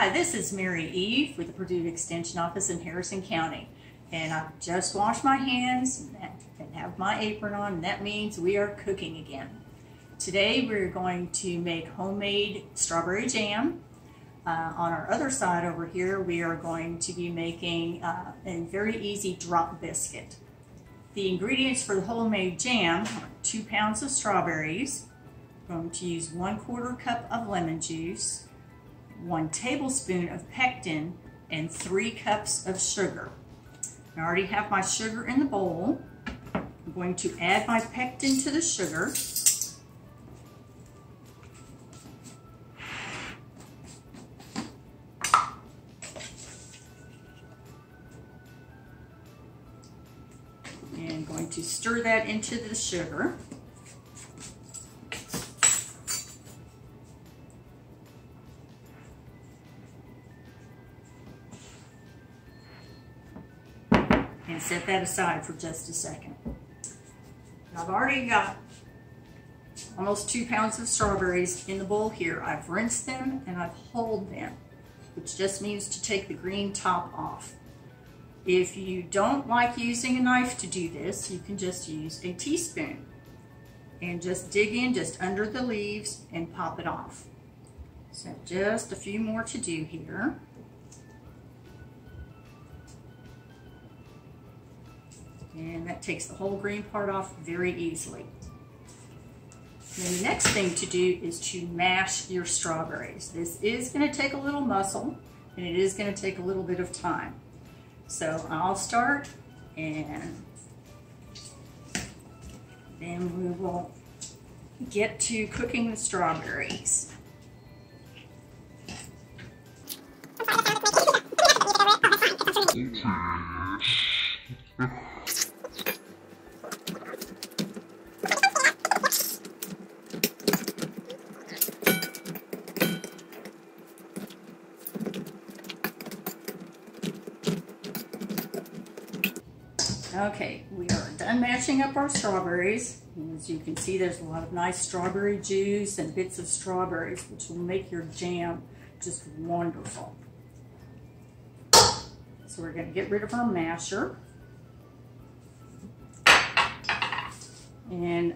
Hi, this is Mary Eve with the Purdue Extension Office in Harrison County. And I've just washed my hands and have my apron on, and that means we are cooking again. Today we're going to make homemade strawberry jam. On our other side over here, we are going to be making a very easy drop biscuit. The ingredients for the homemade jam are 2 pounds of strawberries. I'm going to use 1/4 cup of lemon juice, 1 tablespoon of pectin, and 3 cups of sugar. I already have my sugar in the bowl. I'm going to add my pectin to the sugar. And going to stir that into the sugar. And set that aside for just a second. I've already got almost 2 pounds of strawberries in the bowl here. I've rinsed them and I've hulled them, which just means to take the green top off. If you don't like using a knife to do this, you can just use a teaspoon and just dig in just under the leaves and pop it off. So just a few more to do here. And that takes the whole green part off very easily. Then the next thing to do is to mash your strawberries. This is going to take a little muscle, and it is going to take a little bit of time. So I'll start, and then we will get to cooking the strawberries. Okay, we are done mashing up our strawberries. And as you can see, there's a lot of nice strawberry juice and bits of strawberries, which will make your jam just wonderful. So we're going to get rid of our masher. And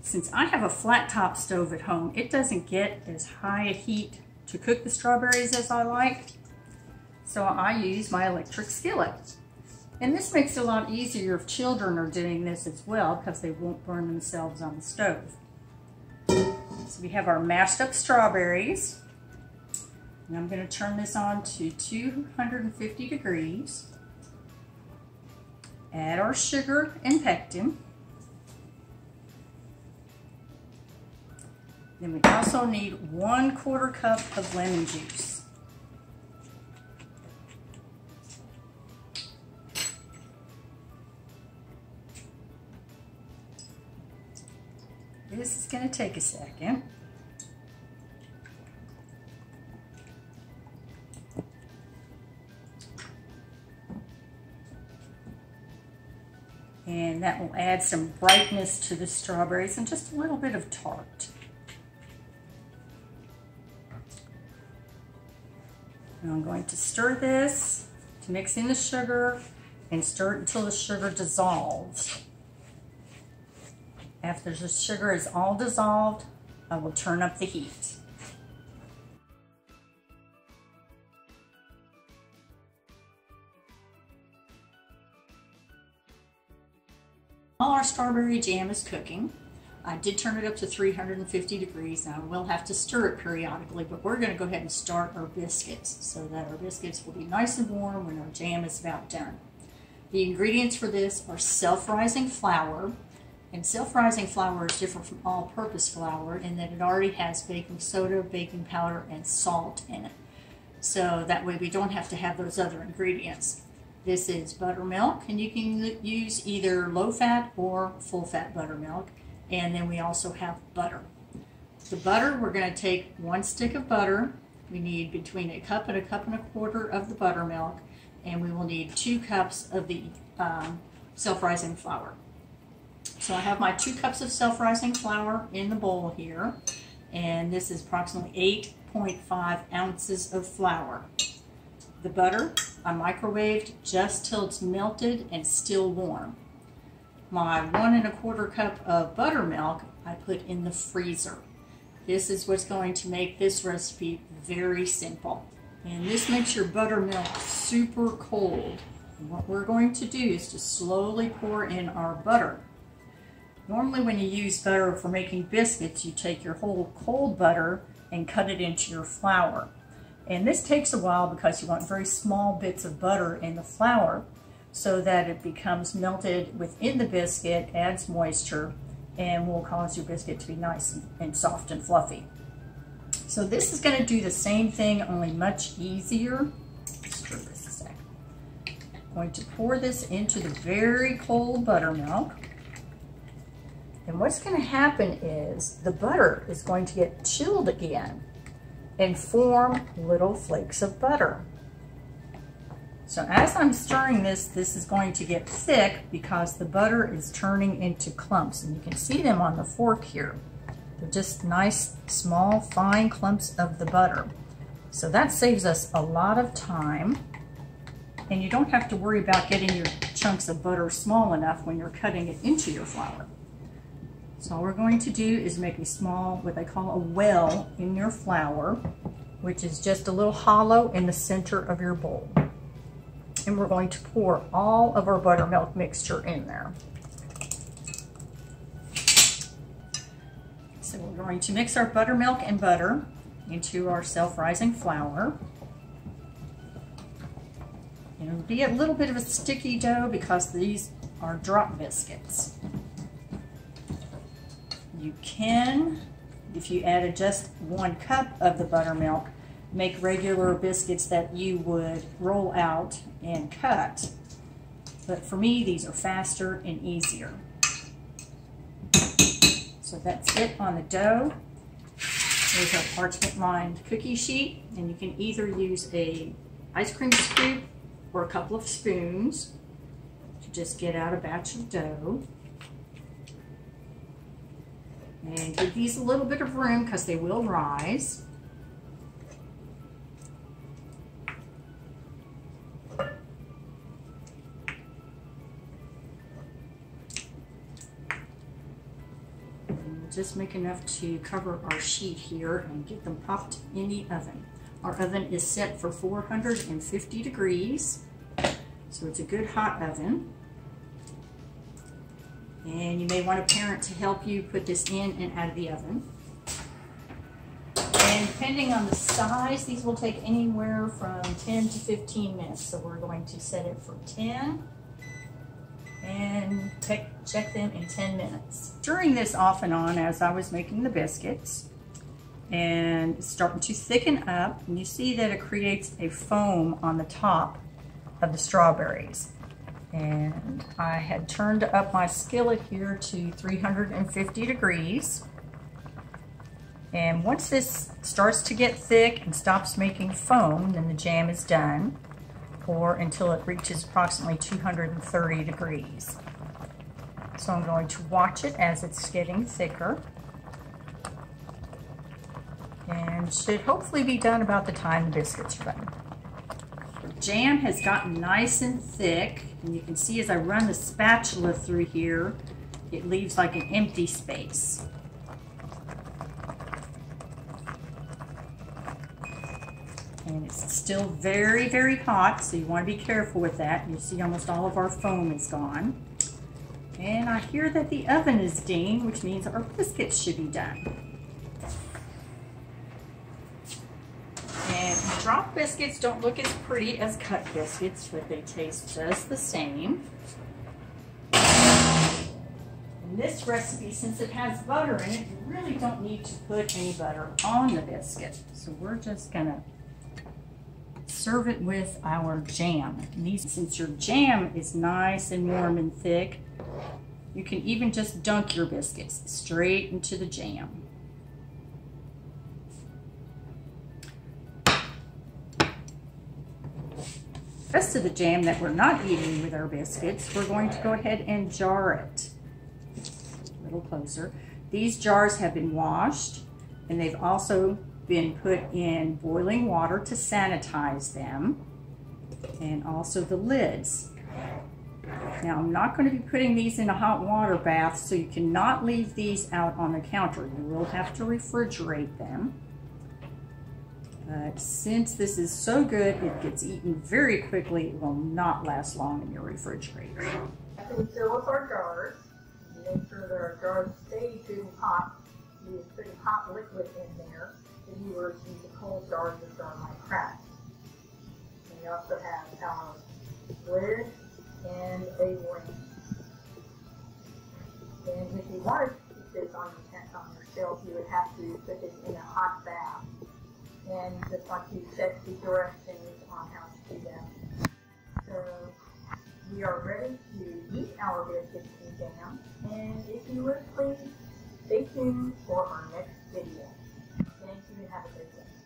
since I have a flat top stove at home, it doesn't get as high a heat to cook the strawberries as I like. So I use my electric skillet. And this makes it a lot easier if children are doing this as well, because they won't burn themselves on the stove. So we have our mashed up strawberries. And I'm going to turn this on to 250 degrees. Add our sugar and pectin. Then we also need 1/4 cup of lemon juice. This is going to take a second. And that will add some brightness to the strawberries and just a little bit of tart. And I'm going to stir this to mix in the sugar and stir it until the sugar dissolves. After the sugar is all dissolved, I will turn up the heat. While our strawberry jam is cooking, I did turn it up to 350 degrees. Now I will have to stir it periodically, but we're going to go ahead and start our biscuits so that our biscuits will be nice and warm when our jam is about done. The ingredients for this are self-rising flour. And self-rising flour is different from all-purpose flour in that it already has baking soda, baking powder, and salt in it. So that way we don't have to have those other ingredients. This is buttermilk, and you can use either low-fat or full-fat buttermilk. And then we also have butter. The butter, we're going to take 1 stick of butter. We need between 1 cup and 1 1/4 cups of the buttermilk, and we will need 2 cups of the self-rising flour. So I have my 2 cups of self-rising flour in the bowl here, and this is approximately 8 1.5 ounces of flour. The butter I microwaved just till it's melted and still warm. My 1 1/4 cup of buttermilk I put in the freezer. This is what's going to make this recipe very simple. And this makes your buttermilk super cold. And what we're going to do is to slowly pour in our butter. Normally when you use butter for making biscuits, you take your whole cold butter and cut it into your flour. And this takes a while because you want very small bits of butter in the flour so that it becomes melted within the biscuit, adds moisture, and will cause your biscuit to be nice and soft and fluffy. So this is going to do the same thing, only much easier. Stir this a sec. I'm going to pour this into the very cold buttermilk. And what's going to happen is the butter is going to get chilled again and form little flakes of butter. So as I'm stirring this, this is going to get thick because the butter is turning into clumps. And you can see them on the fork here. They're just nice, small, fine clumps of the butter. So that saves us a lot of time. And you don't have to worry about getting your chunks of butter small enough when you're cutting it into your flour. So all we're going to do is make a small, what I call a well in your flour, which is just a little hollow in the center of your bowl. And we're going to pour all of our buttermilk mixture in there. So we're going to mix our buttermilk and butter into our self-rising flour. It'll be a little bit of a sticky dough because these are drop biscuits. You can, if you added just 1 cup of the buttermilk, make regular biscuits that you would roll out and cut. But for me, these are faster and easier. So that's it on the dough. There's our parchment-lined cookie sheet, and you can either use a ice cream scoop or a couple of spoons to just get out a batch of dough. And give these a little bit of room because they will rise. And we'll just make enough to cover our sheet here and get them popped in the oven. Our oven is set for 450 degrees, so it's a good hot oven. And you may want a parent to help you put this in and out of the oven. And depending on the size, these will take anywhere from 10 to 15 minutes. So we're going to set it for 10 and check them in 10 minutes. Stirring this off and on as I was making the biscuits, and it's starting to thicken up, and you see that it creates a foam on the top of the strawberries. And I had turned up my skillet here to 350 degrees. And once this starts to get thick and stops making foam, then the jam is done, or until it reaches approximately 230 degrees. So I'm going to watch it as it's getting thicker. And should hopefully be done about the time the biscuits are done. The jam has gotten nice and thick, and you can see as I run the spatula through here, it leaves like an empty space. And it's still very, very hot, so you want to be careful with that. You see almost all of our foam is gone. And I hear that the oven is dinging, which means our biscuits should be done. And drop biscuits don't look as pretty as cut biscuits, but they taste just the same. In this recipe, since it has butter in it, you really don't need to put any butter on the biscuit. So we're just gonna serve it with our jam. And since your jam is nice and warm and thick, you can even just dunk your biscuits straight into the jam. The rest of the jam that we're not eating with our biscuits, we're going to go ahead and jar it. A little closer. These jars have been washed, and they've also been put in boiling water to sanitize them, and also the lids. Now, I'm not going to be putting these in a hot water bath, so you cannot leave these out on the counter. You will have to refrigerate them. But since this is so good, it gets eaten very quickly. It will not last long in your refrigerator. After we fill up our jars, make sure that our jars stay good and hot. You're putting hot liquid in there. If you were to use a cold jar, the jar might crack. And we also have our lid and a ring. And if you wanted to keep this on your shelf, you would have to put it in a hot bath. And just want to set the directions on how to do that. So we are ready to eat our biscuits and jam. And if you would please stay tuned for our next video. Thank you and have a great day.